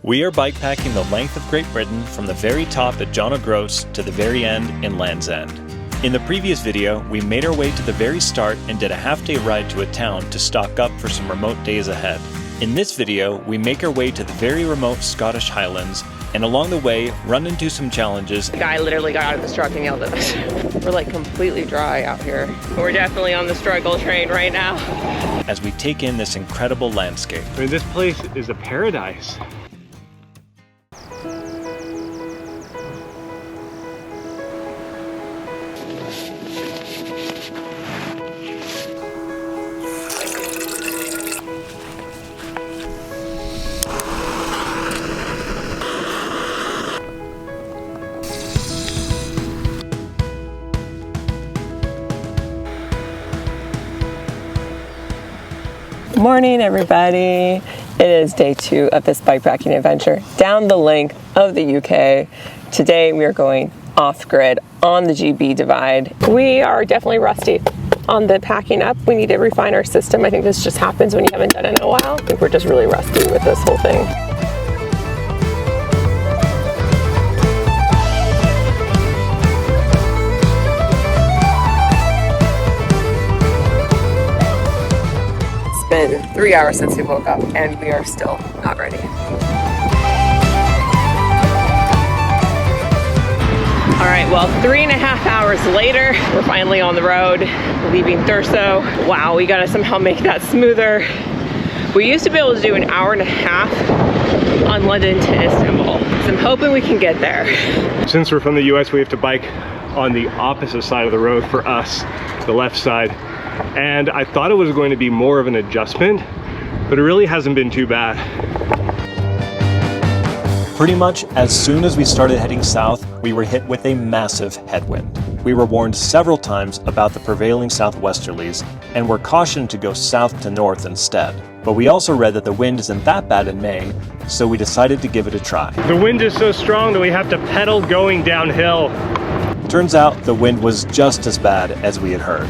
We are bikepacking the length of Great Britain from the very top at John O Groats to the very end in Land's End. In the previous video, we made our way to the very start and did a half-day ride to a town to stock up for some remote days ahead. In this video, we make our way to the very remote Scottish Highlands, and along the way, run into some challenges. The guy literally got out of his truck and yelled at us. We're like completely dry out here. We're definitely on the struggle train right now. As we take in this incredible landscape. I mean, this place is a paradise. Morning, everybody. It is day 2 of this bikepacking adventure down the length of the UK. Today we are going off-grid on the GB divide. We are definitely rusty on the packing up. We need to refine our system. I think this just happens when you haven't done it in a while. I think we're just really rusty with this whole thing. It's been 3 hours since we woke up and we are still not ready. All right, well, 3.5 hours later, we're finally on the road, leaving Thurso. Wow, we gotta somehow make that smoother. We used to be able to do an hour and a half on London to Istanbul, so I'm hoping we can get there. Since we're from the US, we have to bike on the opposite side of the road for us, the left side. And I thought it was going to be more of an adjustment, but it really hasn't been too bad. Pretty much as soon as we started heading south, we were hit with a massive headwind. We were warned several times about the prevailing southwesterlies and were cautioned to go south to north instead. But we also read that the wind isn't that bad in May, so we decided to give it a try. The wind is so strong that we have to pedal going downhill. Turns out the wind was just as bad as we had heard.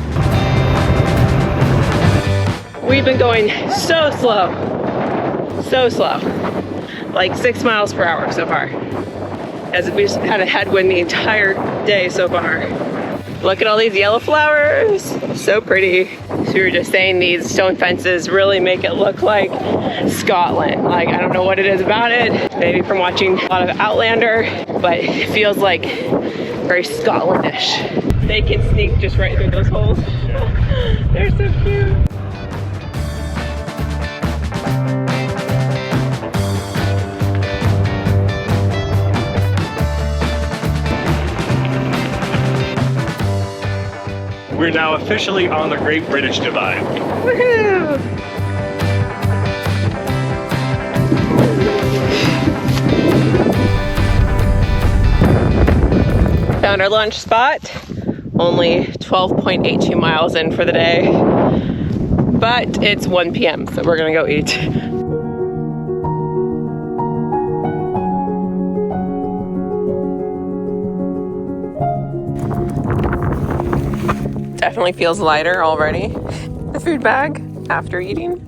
We've been going so slow, like 6 miles per hour so far, as we just had a headwind the entire day so far. Look at all these yellow flowers, so pretty. So we were just saying these stone fences really make it look like Scotland. Like, I don't know what it is about it, maybe from watching a lot of Outlander, but it feels like very Scotlandish. They can sneak just right through those holes. They're so cute. We're now officially on the Great British Divide. Woohoo! Found our lunch spot. Only 12.82 miles in for the day. But it's 1 p.m. so we're gonna go eat. Definitely feels lighter already, the food bag, after eating.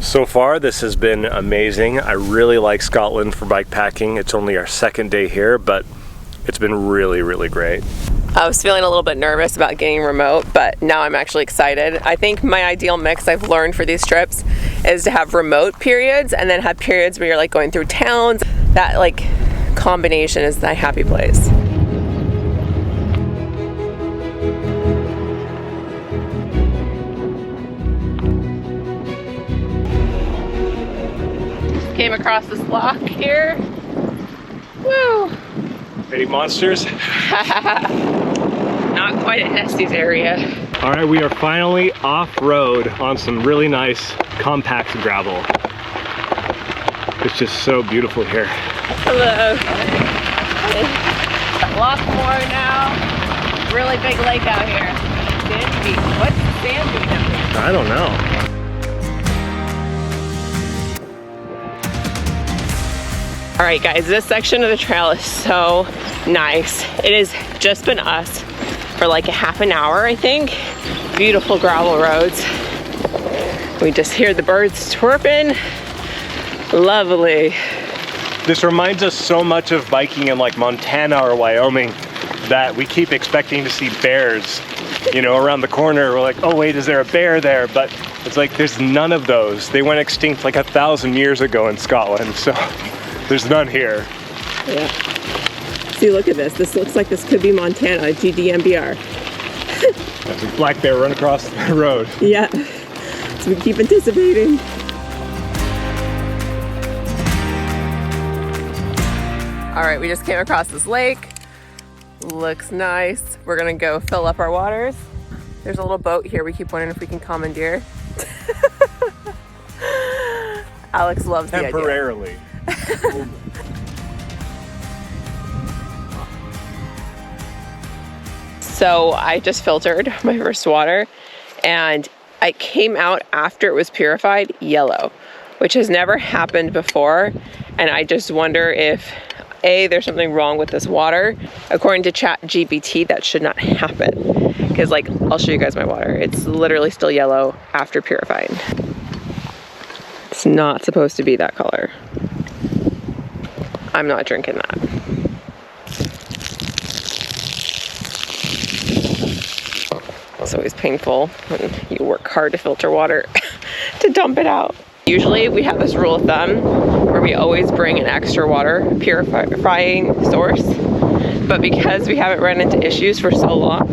So far, this has been amazing. I really like Scotland for bikepacking. It's only our 2nd day here, but it's been really, really great. I was feeling a little bit nervous about getting remote, but now I'm actually excited. I think my ideal mix I've learned for these trips is to have remote periods and then have periods where you're like going through towns. That like combination is my happy place. Came across this lock here. Woo! Any monsters? Not quite at Nesty's area. All right, we are finally off-road on some really nice compact gravel. It's just so beautiful here. Hello. Lockmore now. Really big lake out here. Sand beach. What's the sand beach up here? I don't know. All right, guys, this section of the trail is so nice. It has just been us for like a half an hour, I think. Beautiful gravel roads. We just hear the birds chirping. Lovely. This reminds us so much of biking in like Montana or Wyoming that we keep expecting to see bears, you know, around the corner. We're like, oh wait, is there a bear there? But it's like, there's none of those. They went extinct like 1,000 years ago in Scotland, so there's none here. Yeah. See, look at this. This looks like this could be Montana, GDMBR. There's a black bear run across the road. Yeah. So we keep anticipating. All right, we just came across this lake. Looks nice. We're gonna go fill up our waters. There's a little boat here. We keep wondering if we can commandeer. Alex loves the idea. Temporarily. So I just filtered my first water and it came out after it was purified yellow, which has never happened before. And I just wonder if there's something wrong with this water. According to ChatGPT, that should not happen. Because like, I'll show you guys my water. It's literally still yellow after purifying. It's not supposed to be that color. I'm not drinking that. It's always painful when you work hard to filter water to dump it out. Usually we have this rule of thumb where we always bring an extra water purifying source, but because we haven't run into issues for so long,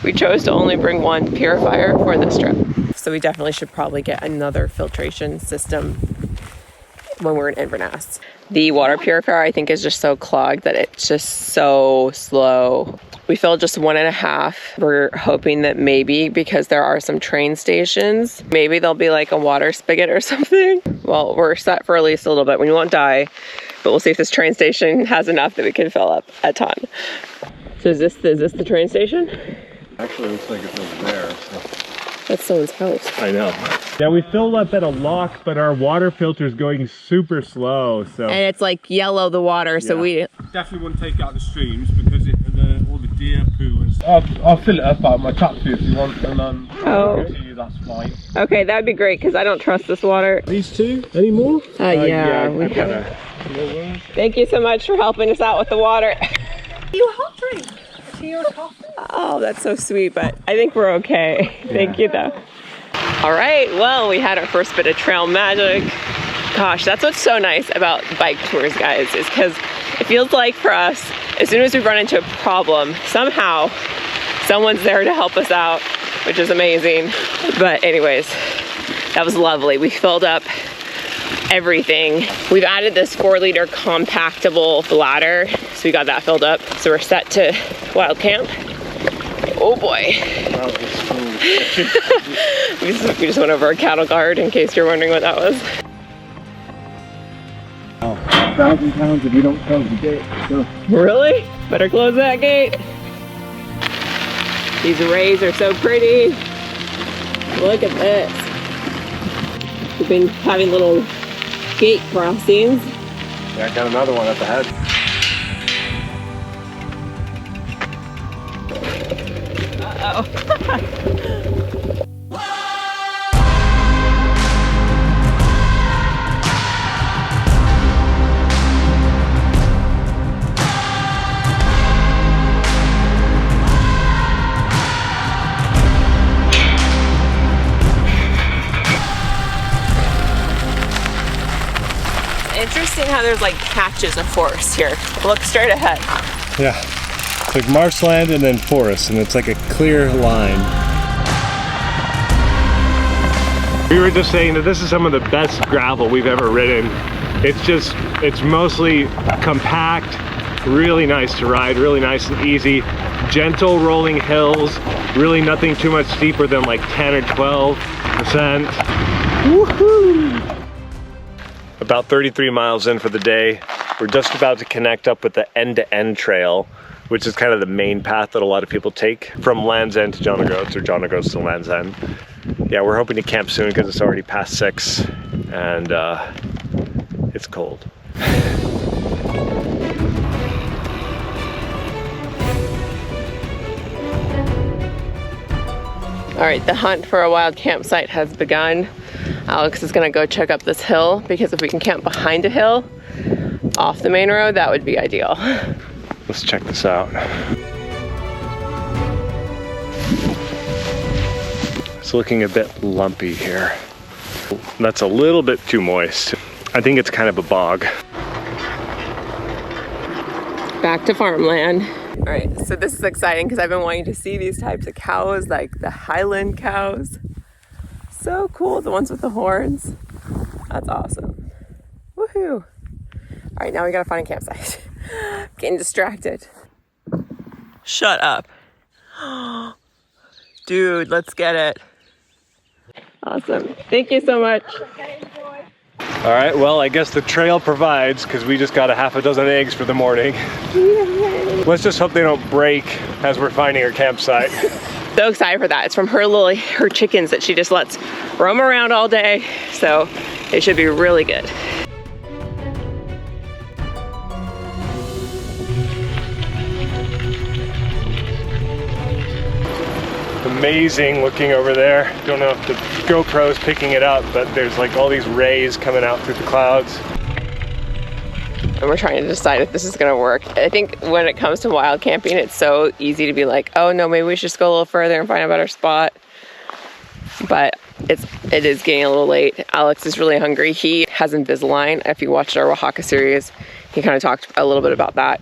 we chose to only bring one purifier for this trip. So we definitely should probably get another filtration system when we're in Inverness. The water purifier I think is just so clogged that it's just so slow. We filled just 1.5. We're hoping that maybe, because there are some train stations, maybe there'll be like a water spigot or something. Well, we're set for at least a little bit. We won't die, but we'll see if this train station has enough that we can fill up a ton. So is this the train station? Actually, it looks like it's over there. So. That's someone's house. I know. Yeah, we filled up at a lock, but our water filter's going super slow, so. And it's like yellow, the water, so we definitely want to take out the streams because all the deer poo and stuff. I'll fill it up out of my tap poo if you want, and to you, that's fine. Okay, that'd be great because I don't trust this water. These two, any more? Yeah, we Thank you so much for helping us out with the water. You a hot drink? Tea or coffee? Oh, that's so sweet, but I think we're okay. Thank you though. All right, well, we had our first bit of trail magic. Gosh, that's what's so nice about bike tours, guys, is because it feels like for us, as soon as we run into a problem, somehow someone's there to help us out, which is amazing. But anyways, that was lovely. We filled up everything. We've added this 4-liter compactable bladder, so we got that filled up. So we're set to wild camp. Oh boy. we just went over a cattle guard in case you're wondering what that was. £1,000 if you don't close the gate. So. Really? Better close that gate. These rays are so pretty. Look at this. We've been having little gate crossings. Yeah, I got another one up ahead. Interesting how there's like patches of forest here. Look straight ahead. Yeah, it's like marshland and then forest, and it's like a clear line. We were just saying that this is some of the best gravel we've ever ridden. It's mostly compact, really nice to ride, really nice and easy. Gentle rolling hills, really nothing too much steeper than like 10 or 12%. Woohoo! About 33 miles in for the day. We're just about to connect up with the end-to-end trail, which is kind of the main path that a lot of people take from Land's End to John O Groats, or John O Groats to Land's End. Yeah, we're hoping to camp soon because it's already past 6 and it's cold. All right, the hunt for a wild campsite has begun. Alex is gonna go check up this hill because if we can camp behind a hill, off the main road, that would be ideal. Let's check this out. It's looking a bit lumpy here. That's a little bit too moist. I think it's kind of a bog. Back to farmland. All right, so this is exciting because I've been wanting to see these types of cows, like the Highland cows. So cool, the ones with the horns. That's awesome. Woohoo. All right, now we gotta find a campsite. Getting distracted. Shut up. Dude, let's get it. Awesome. Thank you so much. All right, well, I guess the trail provides because we just got a half a dozen eggs for the morning. Yay. Let's just hope they don't break as we're finding our campsite. So excited for that. It's from her chickens that she just lets roam around all day. So it should be really good. Amazing looking over there. Don't know if the GoPro's picking it up, but there's like all these rays coming out through the clouds. And we're trying to decide if this is gonna work. I think when it comes to wild camping, it's so easy to be like, oh no, maybe we should just go a little further and find a better spot. But it is getting a little late. Alex is really hungry. He has Invisalign. If you watched our Oaxaca series, he kind of talked a little bit about that.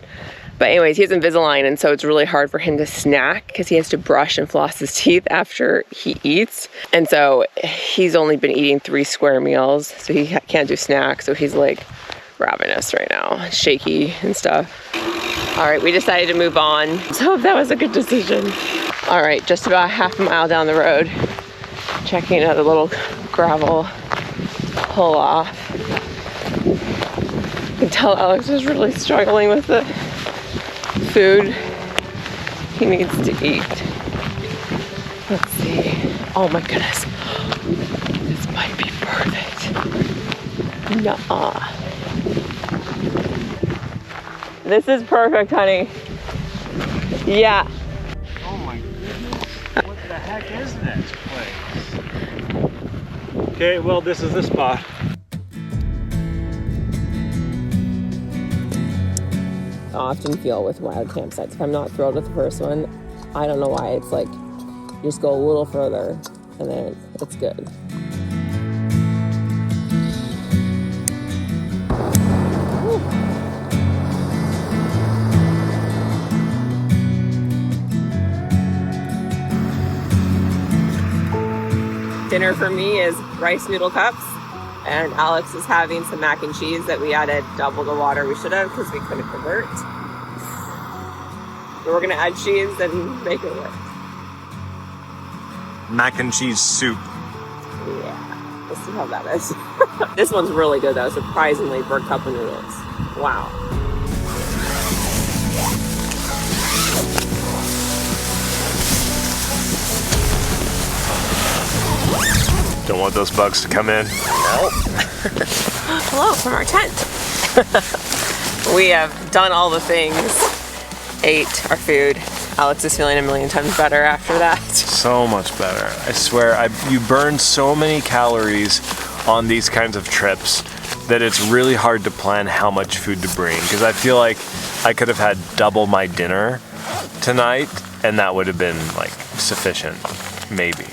But anyways, he has Invisalign, and so it's really hard for him to snack because he has to brush and floss his teeth after he eats. And so he's only been eating 3 square meals, so he can't do snacks. So he's like ravenous right now, shaky and stuff. All right, we decided to move on. So that was a good decision. All right, just about half a mile down the road, checking out a little gravel pull off. You can tell Alex is really struggling with the food he needs to eat. Let's see. Oh my goodness. This might be perfect. Nuh-uh. This is perfect, honey. Yeah. Oh my goodness. What the heck is this place? Okay, well, this is the spot. I often feel with wild campsites, if I'm not thrilled with the first one, I don't know why, it's like you just go a little further and then it's good. Woo. Dinner for me is rice noodle cups, and Alex is having some mac and cheese that we added double the water we should have because we couldn't convert. But we're gonna add cheese and make it work. Mac and cheese soup. Yeah, let's see how that is. This one's really good though, surprisingly, for a cup of noodles. Wow. Don't want those bugs to come in. Nope. Hello from our tent. We have done all the things, ate our food. Alex is feeling a million times better after that. So much better. I swear, you burn so many calories on these kinds of trips that it's really hard to plan how much food to bring. Because I feel like I could have had double my dinner tonight and that would have been like sufficient, maybe.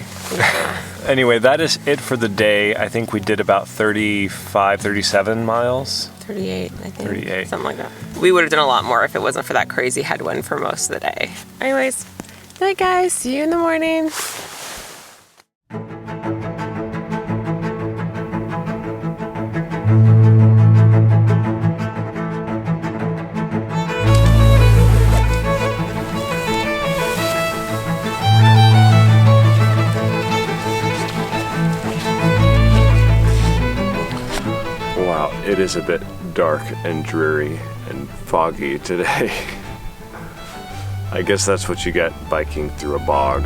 Anyway, that is it for the day. I think we did about 37 miles. 38, I think. 38. Something like that. We would have done a lot more if it wasn't for that crazy headwind for most of the day. Anyways, good night guys, see you in the morning. It is a bit dark and dreary and foggy today. I guess that's what you get biking through a bog.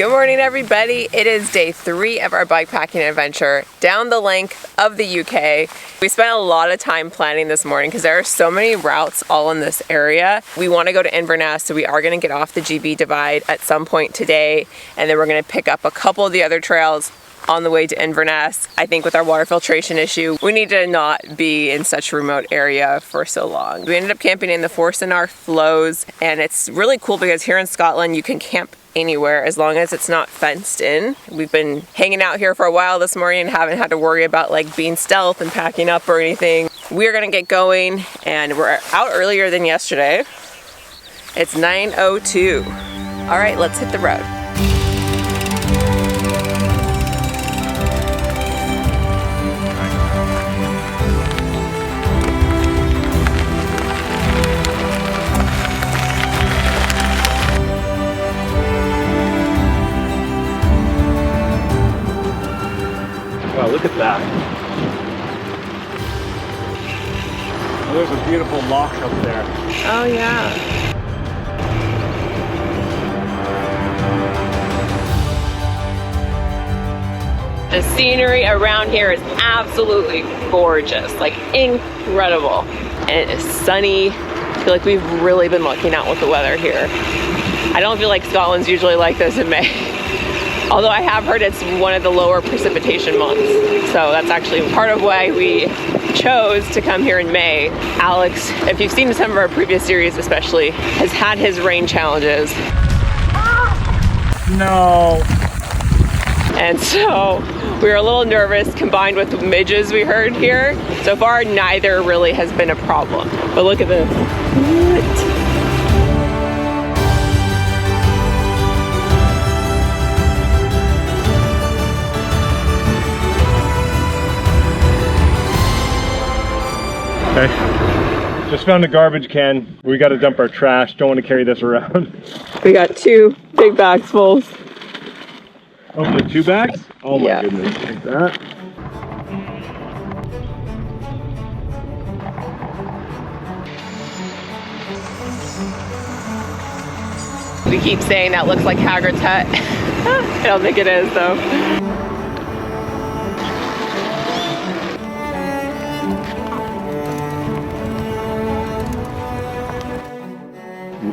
Good morning, everybody. It is day 3 of our bikepacking adventure down the length of the UK. We spent a lot of time planning this morning because there are so many routes all in this area. We want to go to Inverness, so we are going to get off the GB divide at some point today, and then we're going to pick up a couple of the other trails on the way to Inverness. I think with our water filtration issue, we need to not be in such a remote area for so long. We ended up camping in the Forsynar Flows, and it's really cool because here in Scotland you can camp anywhere as long as it's not fenced in. We've been hanging out here for a while this morning and haven't had to worry about like being stealth and packing up or anything. We're gonna get going, and we're out earlier than yesterday. It's 9:02. All right, let's hit the road. Wow, look at that. Oh, there's a beautiful loch up there. Oh yeah. The scenery around here is absolutely gorgeous, like incredible. And it is sunny. I feel like we've really been lucking out with the weather here. I don't feel like Scotland's usually like this in May. Although I have heard it's one of the lower precipitation months. So that's actually part of why we chose to come here in May. Alex, if you've seen some of our previous series especially, has had his rain challenges. No. And so we were a little nervous combined with the midges we heard here. So far, neither really has been a problem. But look at this. What? Okay, just found a garbage can. We got to dump our trash. Don't want to carry this around. We got 2 big bags full. Oh, the 2 bags? Oh my Yeah. goodness, like that. We keep saying that looks like Hagrid's hut. I don't think it is though.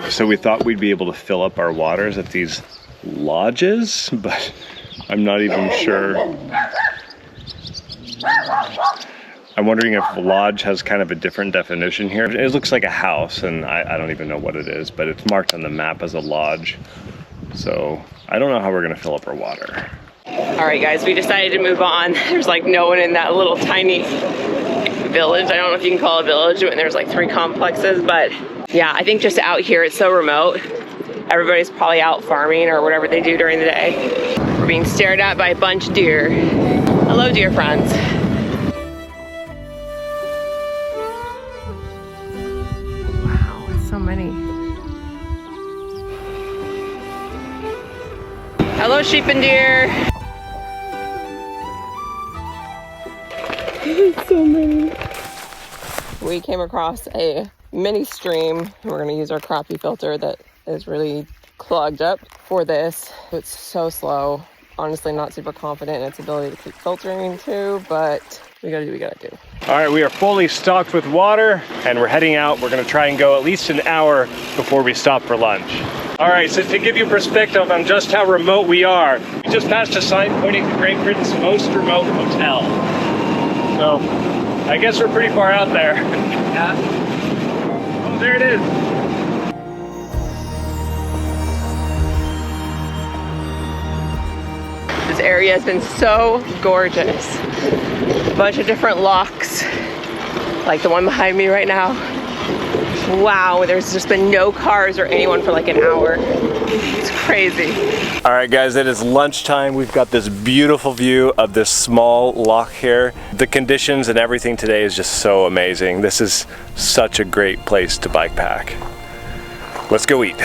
So we thought we'd be able to fill up our waters at these lodges, but I'm not even sure. I'm wondering if lodge has kind of a different definition here. It looks like a house, and I don't even know what it is, but it's marked on the map as a lodge. So I don't know how we're gonna fill up our water. All right, guys, we decided to move on. There's like no one in that little tiny village. I don't know if you can call it a village when there's like 3 complexes, but yeah, I think just out here, it's so remote. Everybody's probably out farming or whatever they do during the day. We're being stared at by a bunch of deer. Hello, dear friends. Wow, it's so many. Hello, sheep and deer. So many. We came across a mini stream. We're gonna use our crappy filter that is really clogged up for this. It's so slow. Honestly, not super confident in its ability to keep filtering too, but we gotta do what we gotta do. All right, we are fully stocked with water and we're heading out. We're gonna try and go at least an hour before we stop for lunch. All right, so to give you perspective on just how remote we are, we just passed a sign pointing to Great Britain's most remote hotel. So I guess we're pretty far out there. Yeah. Oh, there it is. This area has been so gorgeous. A bunch of different lochs, like the one behind me right now. Wow, there's just been no cars or anyone for like an hour. It's crazy. All right, guys, it is lunchtime. We've got this beautiful view of this small loch here. The conditions and everything today is just so amazing. This is such a great place to bike pack. Let's go eat.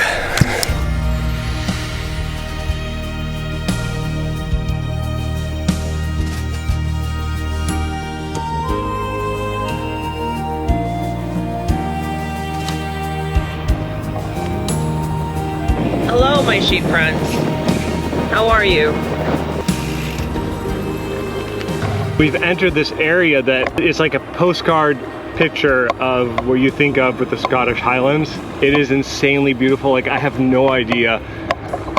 Hello, my sheep friends. How are you? We've entered this area that is like a postcard picture of what you think of with the Scottish Highlands. It is insanely beautiful. Like, I have no idea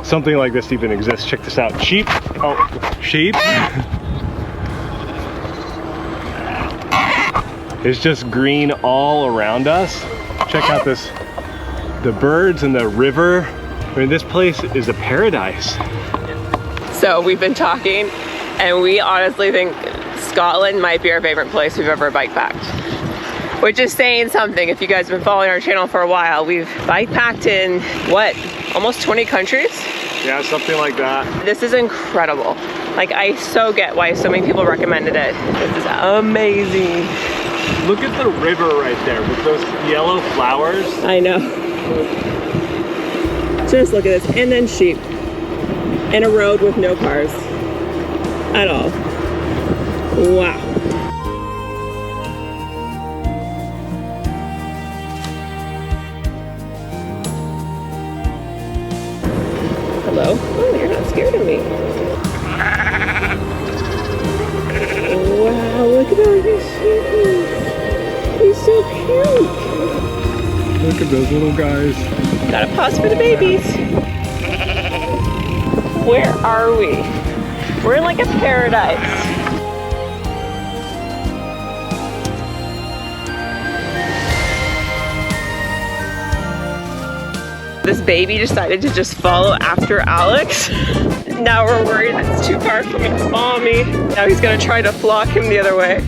something like this even exists. Check this out. Sheep. Oh, sheep. It's just green all around us. Check out this, the birds and the river. I mean, this place is a paradise. So we've been talking, and we honestly think Scotland might be our favorite place we've ever bike packed. Which is saying something. If you guys have been following our channel for a while, we've bike packed in, what, almost 20 countries? Yeah, something like that. This is incredible. Like, I so get why so many people recommended it. This is amazing. Look at the river right there with those yellow flowers. I know. Just look at this. And then sheep. And a road with no cars at all. Wow. Hello? Oh, you're not scared of me. Wow, look at all these sheep. He's so cute. Look at those little guys. Gotta pause for the babies. Where are we? We're in like a paradise. This baby decided to just follow after Alex. Now we're worried it's too far from his mommy. Now he's gonna try to flock him the other way.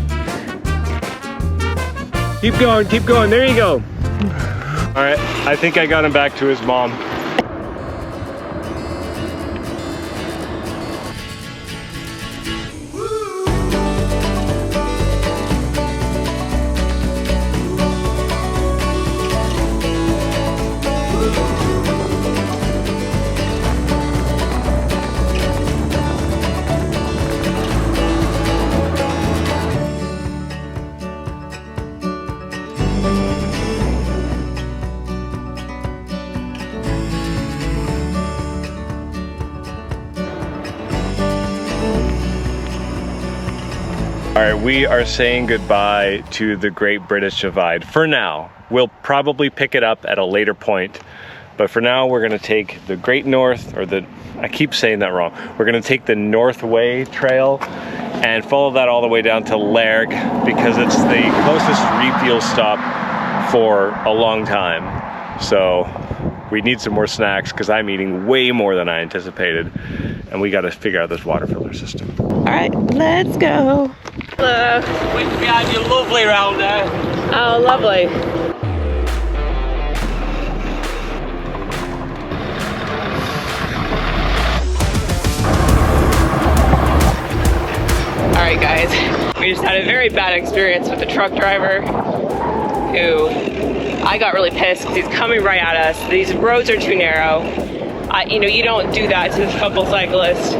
Keep going, there you go. All right, I think I got him back to his mom. All right, we are saying goodbye to the Great British Divide for now. We'll probably pick it up at a later point, but for now we're gonna take the Great North, or I keep saying that wrong. We're gonna take the Northway Trail and follow that all the way down to Lerg because it's the closest refuel stop for a long time. So we need some more snacks because I'm eating way more than I anticipated, and we gotta figure out this water filter system. All right, let's go. Hello. Wait behind you, lovely round there. Oh, lovely. All right, guys. We just had a very bad experience with the truck driver who I got really pissed because he's coming right at us. These roads are too narrow. You know, you don't do that to this couple cyclists.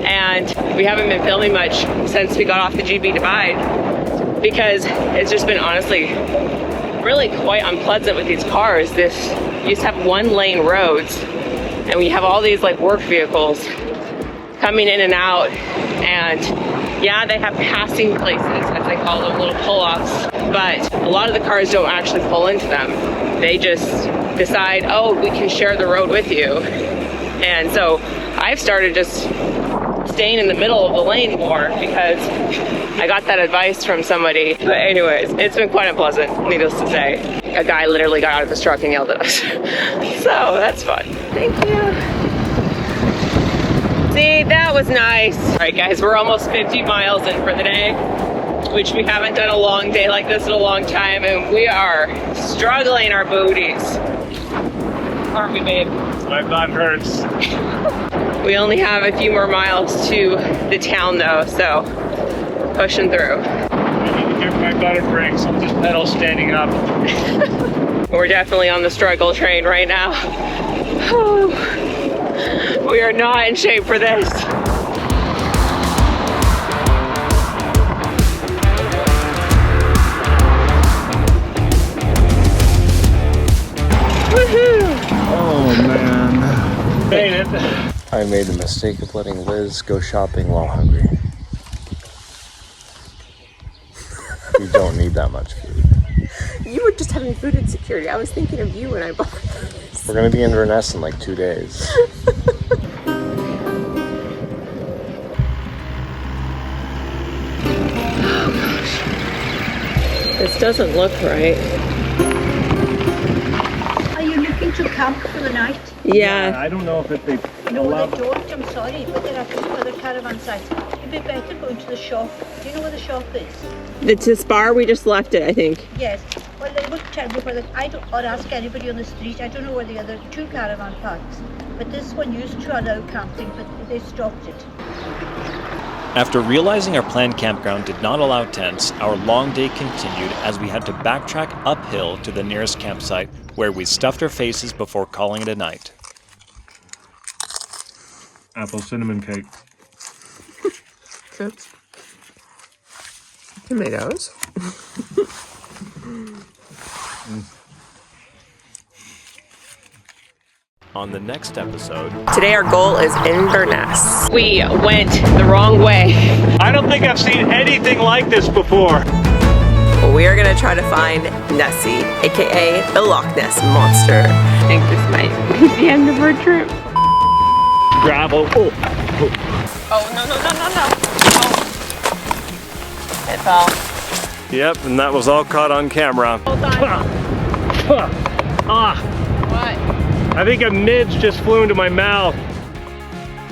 And we haven't been filming much since we got off the GB Divide because it's just been honestly really quite unpleasant with these cars. You just have one lane roads and we have all these like work vehicles coming in and out, and yeah, they have passing places, as they call them, little pull-offs, but a lot of the cars don't actually pull into them. They just decide, oh, we can share the road with you. And so I've started just staying in the middle of the lane more because I got that advice from somebody. But anyways, it's been quite unpleasant, needless to say. A guy literally got out of his truck and yelled at us. So that's fun. Thank you. See, that was nice. All right, guys, we're almost 50 miles in for the day, which we haven't done a long day like this in a long time, and we are struggling our booties. Aren't we, babe? My butt hurts. We only have a few more miles to the town though, so pushing through. I need to get my butter brakes. I'm just pedal standing up. We're definitely on the struggle train right now. We are not in shape for this. Woohoo! Oh man. Made it. I made the mistake of letting Liz go shopping while hungry. You don't need that much food. You were just having food insecurity. I was thinking of you when I bought this. We're gonna be in Inverness in like 2 days. This doesn't look right. Are you looking to camp for the night? Yeah. I don't know if they No, allow... they don't. I'm sorry, but there are some other caravan sites. It'd be better going to the shop. Do you know where the shop is? It's this bar, we just left it, I think. Yes. Well, they would tell me where I don't, or ask anybody on the street. I don't know where the other 2 caravan parks. But this one used to allow camping, but they stopped it. After realizing our planned campground did not allow tents, our long day continued as we had to backtrack uphill to the nearest campsite, where we stuffed our faces before calling it a night. Apple cinnamon cake. Oops. Tomatoes. On the next episode, Today our goal is Inverness. We went the wrong way. I don't think I've seen anything like this before. We are gonna try to find Nessie, aka the Loch Ness Monster. I think this might be the end of our trip. Gravel. Oh, no. Oh. It fell. Yep, and that was all caught on camera. Hold on. Ah, What? I think a midge just flew into my mouth.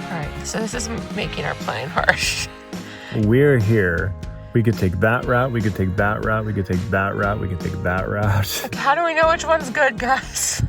Alright, so this is making our plan harsh. We're here. We could take that route, we could take that route, we could take that route, we could take that route. How do we know which one's good, guys?